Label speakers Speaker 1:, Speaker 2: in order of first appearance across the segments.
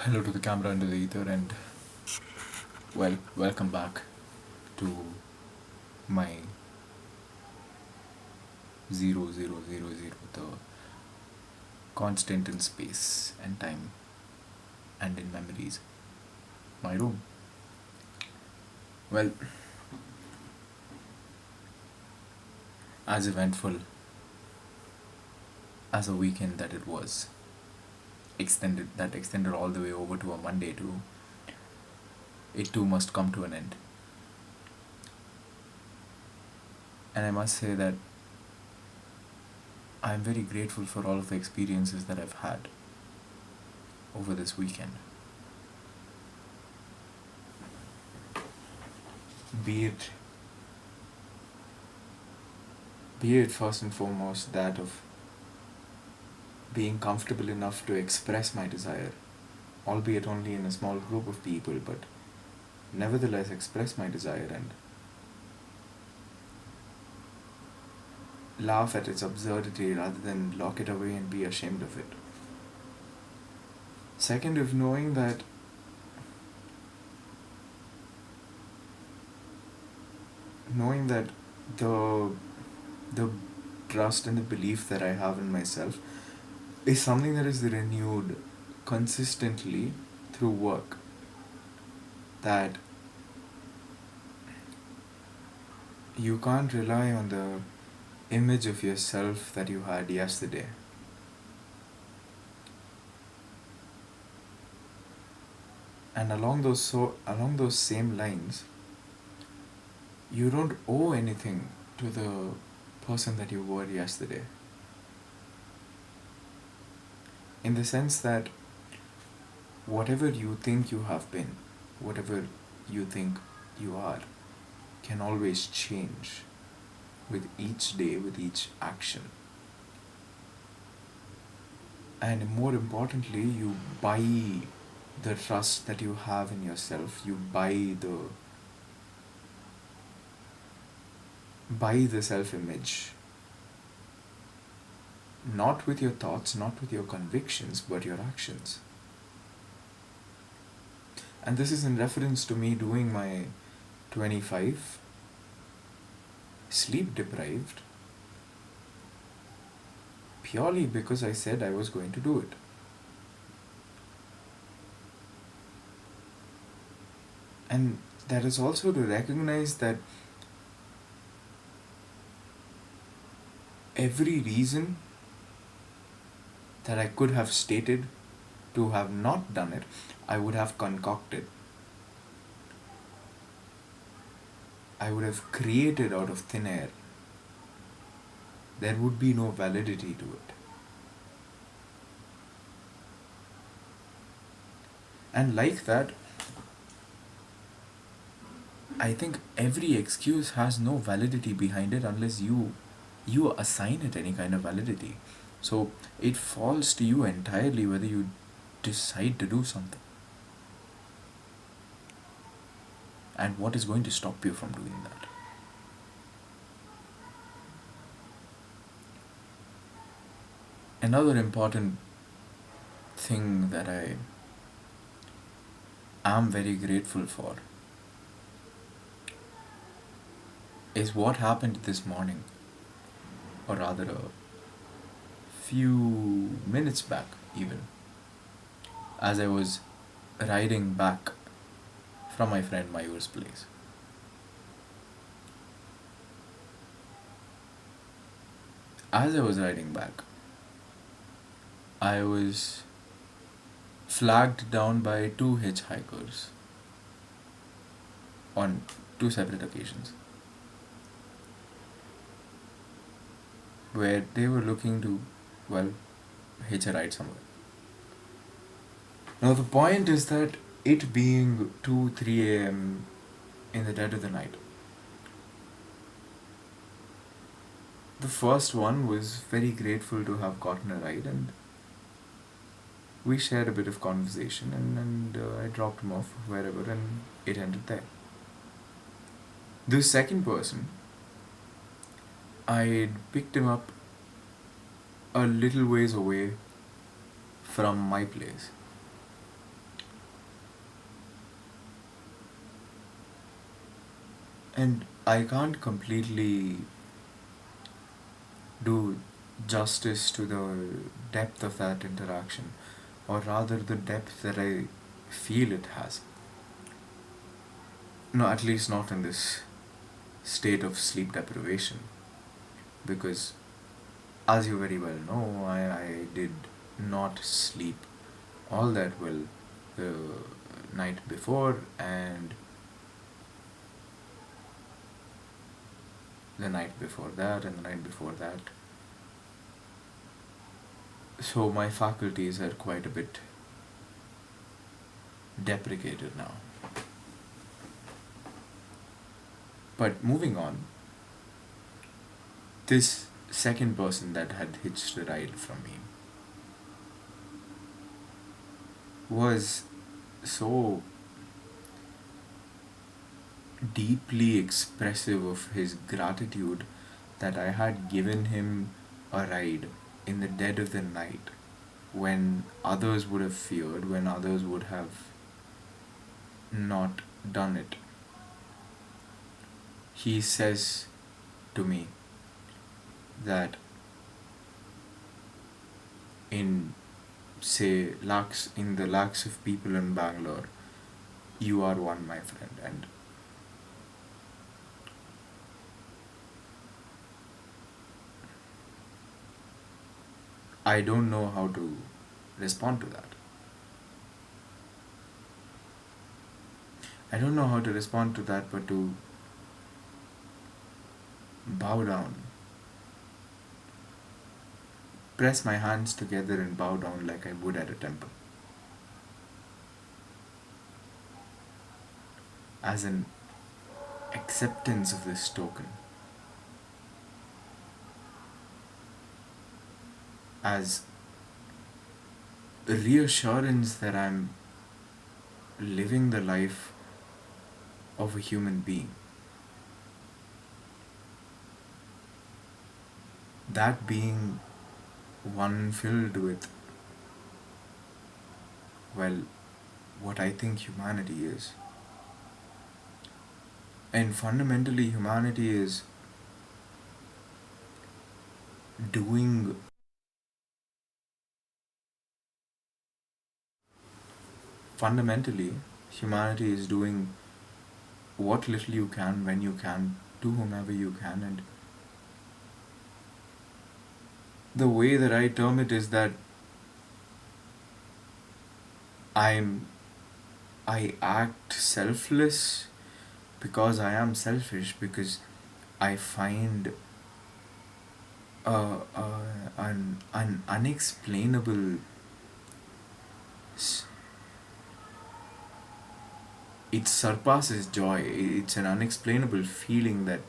Speaker 1: Hello to the camera and to the ether, and welcome back to my 0000, the constant in space and time and in memories, my room. Well, as eventful as a weekend that it was, extended all the way over to a Monday too, it too must come to an end. And I must say that I'm very grateful for all of the experiences that I've had over this weekend. Be it be it first and foremost that of being comfortable enough to express my desire, albeit only in a small group of people, but nevertheless express my desire and laugh at its absurdity rather than lock it away and be ashamed of it. Second, of knowing that the the trust and the belief that I have in myself is something that is renewed consistently through work. That you can't rely on the image of yourself that you had yesterday. And along those same lines, you don't owe anything to the person that you were yesterday. In the sense that whatever you think you have been, whatever you think you are, can always change with each day, with each action. And more importantly, you buy the trust that you have in yourself. You buy the self-image, not with your thoughts, not with your convictions, but your actions. And this is in reference to me doing my 25, sleep deprived, purely because I said I was going to do it. And that is also to recognize that every reason that I could have stated to have not done it, I would have concocted. I would have created out of thin air. There would be no validity to it. And like that, I think every excuse has no validity behind it unless you assign it any kind of validity. So it falls to you entirely whether you decide to do something. And what is going to stop you from doing that? Another important thing that I am very grateful for is what happened this morning, or rather a few minutes back, even, as I was riding back from my friend Mayur's place. As I was riding back, I was flagged down by two hitchhikers on two separate occasions, where they were looking to, well, hitch a ride somewhere. Now, the point is that it being 2 3 a.m. in the dead of the night, the first one was very grateful to have gotten a ride, and we shared a bit of conversation, and I dropped him off wherever, and it ended there. The second person, I picked him up a little ways away from my place, And I can't completely do justice to the depth of that interaction, or rather the depth that I feel it has. No, at least not in this state of sleep deprivation, because as you very well know, I did not sleep all that well the night before and the night before that and the night before that. So my faculties are quite a bit deprecated now. But moving on, this second person that had hitched a ride from me was so deeply expressive of his gratitude that I had given him a ride in the dead of the night when others would have feared, when others would have not done it. He says to me that in say lakhs in the lakhs of people in Bangalore, you are one, my friend, and I don't know how to respond to that. I don't know how to respond to that but to bow down, press my hands together and bow down like I would at a temple, as an acceptance of this token, as reassurance that I'm living the life of a human being. That being one filled with, well, what I think humanity is. And fundamentally, humanity is doing, fundamentally, humanity is doing what little you can when you can to whomever you can. And the way that I term it is that I'm I act selfless because I am selfish, because I find an unexplainable s- it surpasses joy. It's an unexplainable feeling that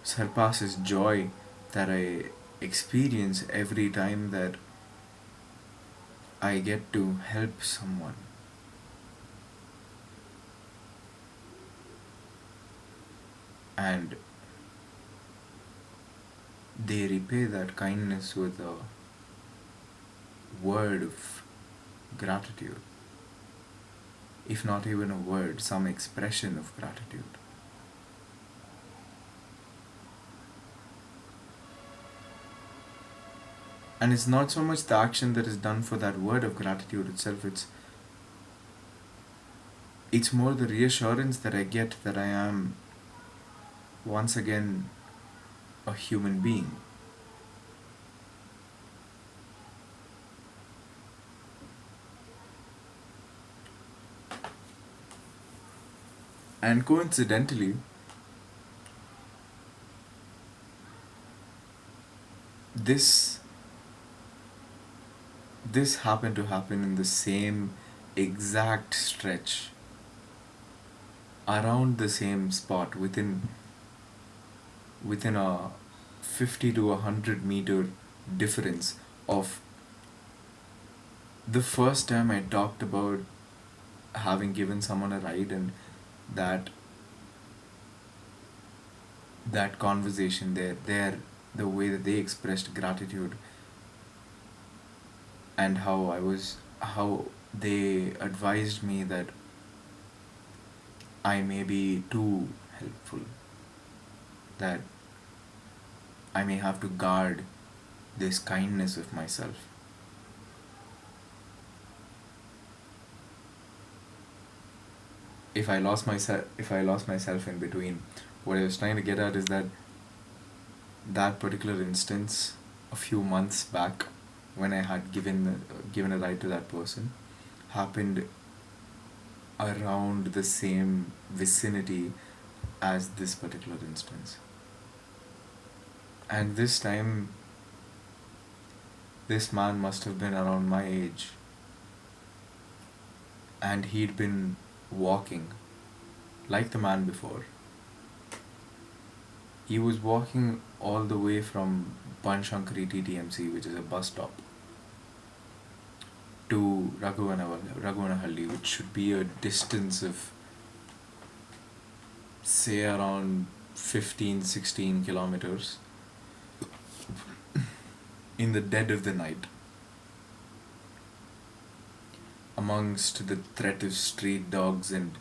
Speaker 1: surpasses joy that I experience every time that I get to help someone. And they repay that kindness with a word of gratitude, if not even a word, some expression of gratitude. And it's not so much the action that is done for that word of gratitude itself, it's more the reassurance that I get that I am once again a human being. And coincidentally, this this happened to happen in the same exact stretch, around the same spot, within a 50 to 100 meter difference of the first time I talked about having given someone a ride, and that that conversation there, the way that they expressed gratitude, and how they advised me that I may be too helpful. that I may have to guard this kindness of myself. If I lost myself in between, what I was trying to get at is that that particular instance a few months back when I had given a ride to that person happened around the same vicinity as this particular instance. And this time, this man must have been around my age, and he'd been walking like the man before. He was walking all the way from Banshankari TTMC, which is a bus stop, to Raghuvanahalli, which should be a distance of, say, around 15-16 kilometers in the dead of the night, amongst the threat of street dogs and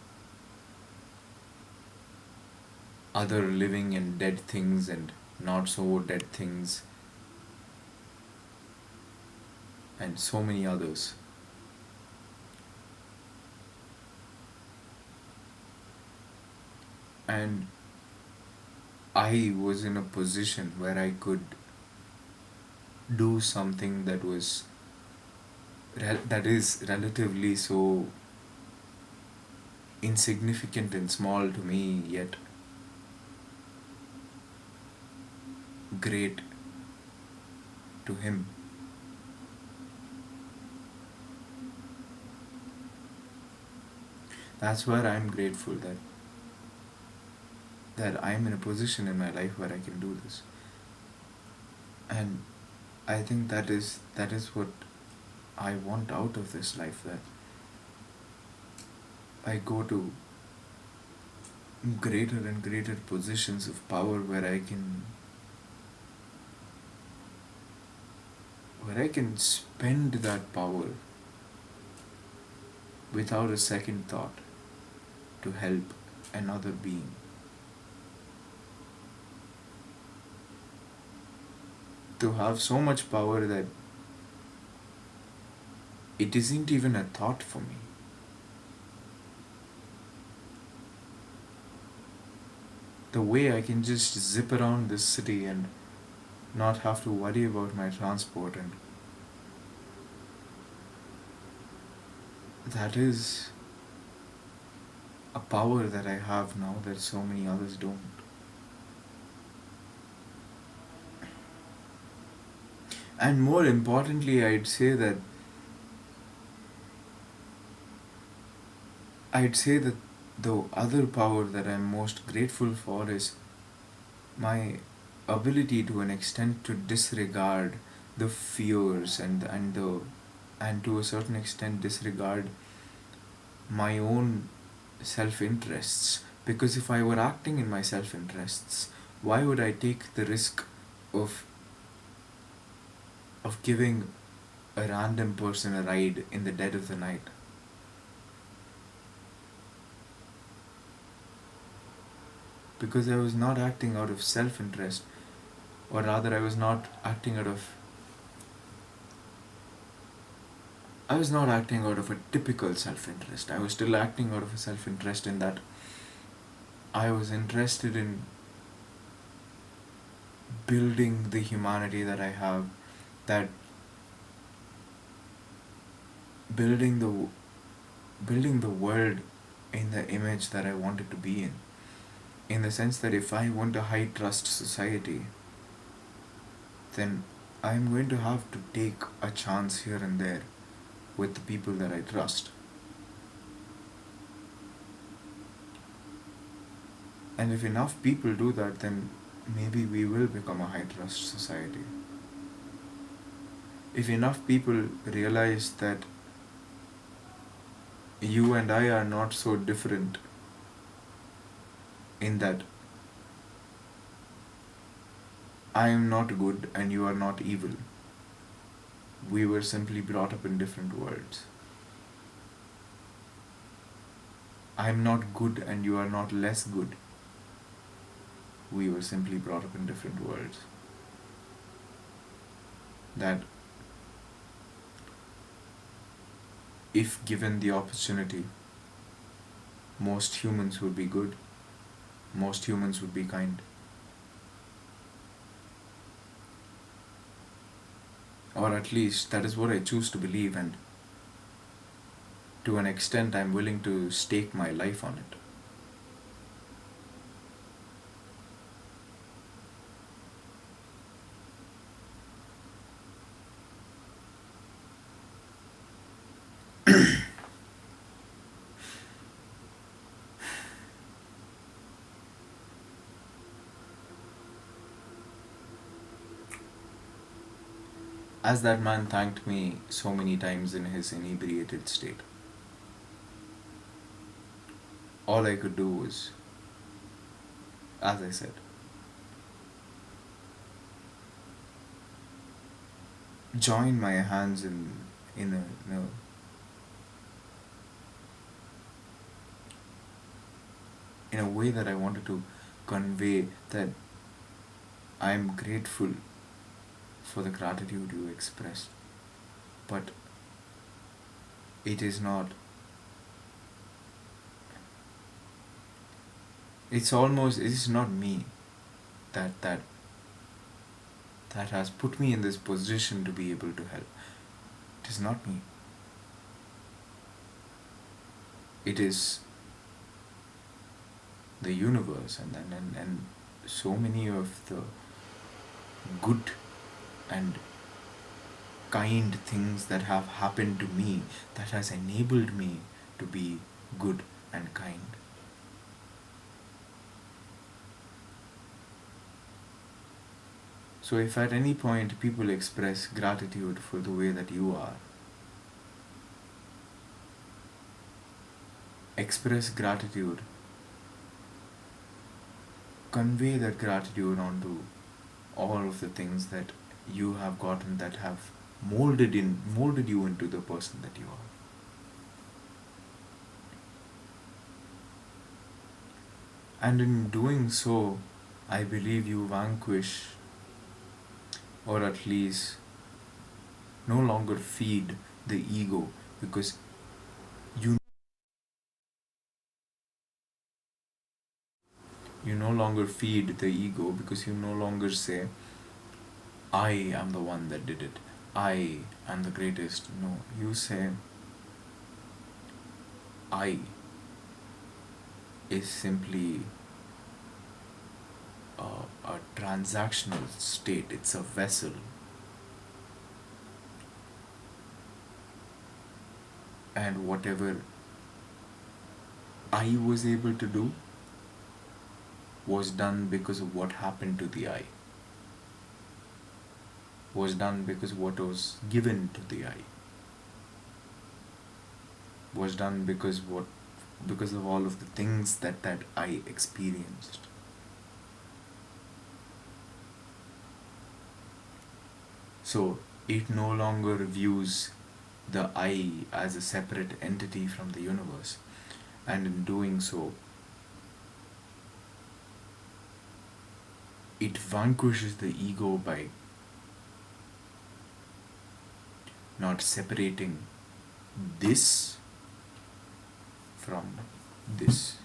Speaker 1: other living and dead things and not so dead things, and so many others. And I was in a position where I could do something that is relatively so insignificant and small to me, yet great to him. That's where I'm grateful that I'm in a position in my life where I can do this. And I think that is what I want out of this life, that I go to greater and greater positions of power where I can spend that power without a second thought to help another being. To have so much power that it isn't even a thought for me. The way I can just zip around this city and not have to worry about my transport, and that is a power that I have now that so many others don't. And more importantly, I'd say that the other power that I'm most grateful for is my ability to an extent to disregard the fears and to a certain extent disregard my own self-interests. Because if I were acting in my self-interests, why would I take the risk of giving a random person a ride in the dead of the night? Because I was not acting out of self-interest, or rather I was not acting out of a typical self-interest. I was still acting out of a self-interest in that I was interested in building the humanity that I have, that building the world in the image that I wanted to be in the sense that if I want a high trust society, then I'm going to have to take a chance here and there with the people that I trust. And if enough people do that, then maybe we will become a high trust society. If enough people realize that you and I are not so different, in that I am not good and you are not evil, we were simply brought up in different worlds. I am not good and you are not less good. we were simply brought up in different worlds. That if given the opportunity, most humans would be good, most humans would be kind. Or at least that is what I choose to believe, and to an extent, I'm willing to stake my life on it. As that man thanked me so many times in his inebriated state, all I could do was, as I said, join my hands in a way that I wanted to convey that I am grateful for the gratitude you expressed, but it is not. It's almost. It is not me that that that has put me in this position to be able to help. It is not me. It is the universe, and so many of the good and kind things that have happened to me that has enabled me to be good and kind. So if at any point people express gratitude for the way that you are, express gratitude, convey that gratitude onto all of the things that you have gotten that have molded you into the person that you are. And in doing so, I believe you vanquish, or at least no longer feed the ego, because you you no longer feed the ego, because you no longer say, I am the one that did it, I am the greatest. No, you say, I is simply a transactional state, it's a vessel. And whatever I was able to do was done because of what happened to the eye, was done because what was given to the eye, was done because of all of the things that I experienced. So it no longer views the I as a separate entity from the universe, and in doing so, it vanquishes the ego by not separating this from this.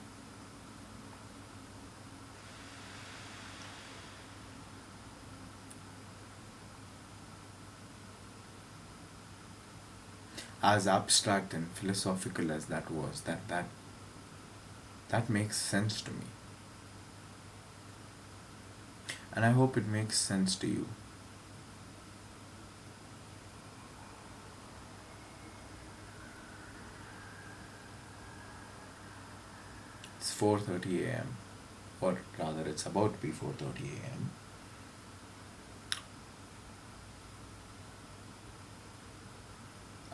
Speaker 1: As abstract and philosophical as that was, that makes sense to me. And I hope it makes sense to you. It's 4:30 a.m., or rather it's about to be 4:30 a.m.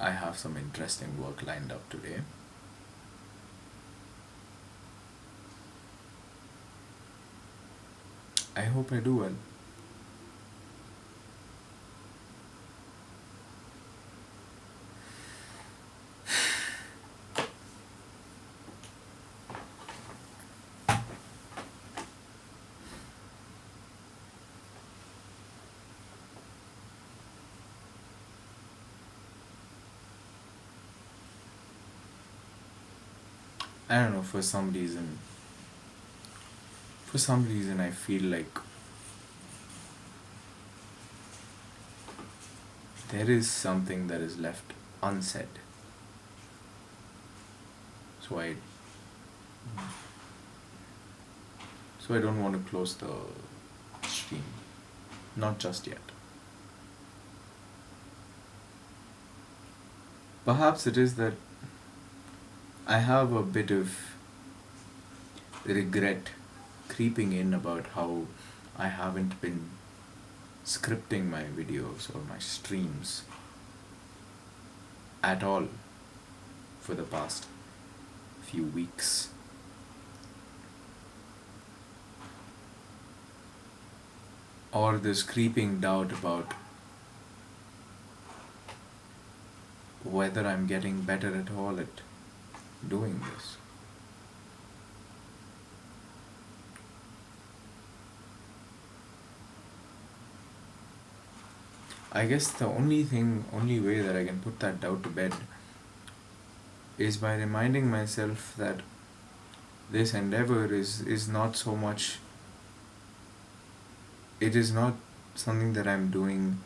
Speaker 1: I have some interesting work lined up today. I hope I do well. I don't know, for some reason I feel like there is something that is left unsaid. So I don't want to close the stream. Not just yet. Perhaps it is that I have a bit of regret creeping in about how I haven't been scripting my videos or my streams at all for the past few weeks. Or this creeping doubt about whether I'm getting better at all at doing this. I guess the only way that I can put that doubt to bed is by reminding myself that this endeavor is not so much, it is not something that I'm doing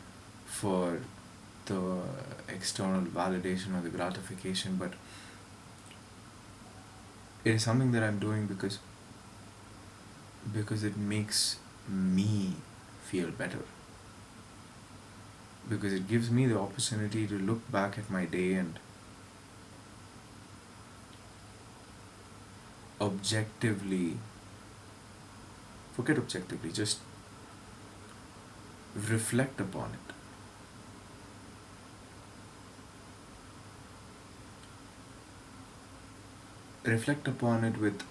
Speaker 1: for the external validation or the gratification, but it is something that I'm doing because it makes me feel better. Because it gives me the opportunity to look back at my day and objectively, forget objectively, just reflect upon it. Reflect upon it with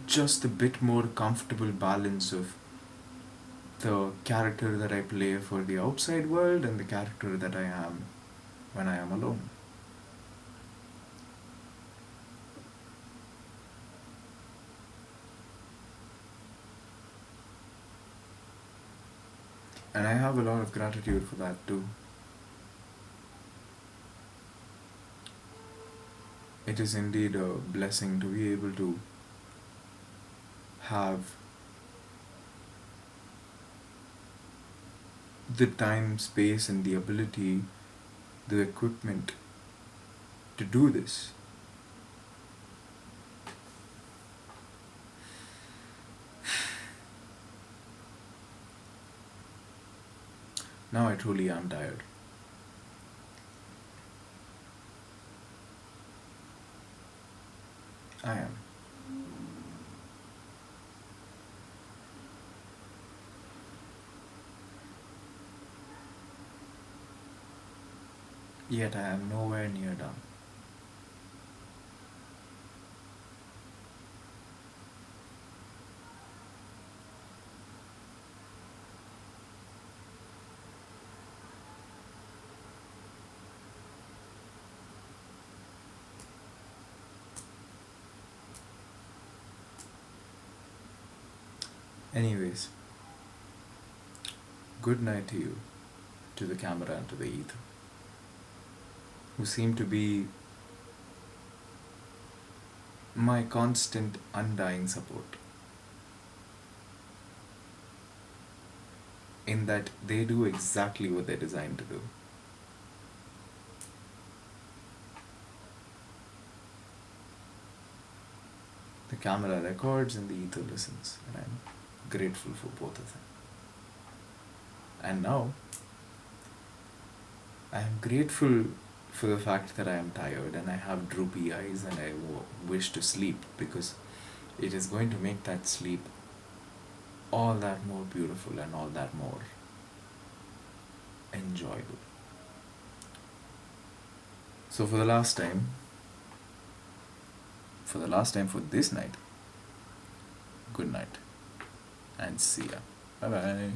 Speaker 1: just a bit more comfortable balance of the character that I play for the outside world and the character that I am when I am alone. And I have a lot of gratitude for that too. It is indeed a blessing to be able to have the time, space, and the ability, the equipment to do this. Now I truly am tired. I am. Yet I am nowhere near done. Anyways, good night to you, to the camera and to the ether, who seem to be my constant, undying support. In that they do exactly what they're designed to do. The camera records and the ether listens, and I'm grateful for both of them. And now, I am grateful for the fact that I am tired and I have droopy eyes and I wish to sleep, because it is going to make that sleep all that more beautiful and all that more enjoyable. So for this night, good night and see ya. Bye bye.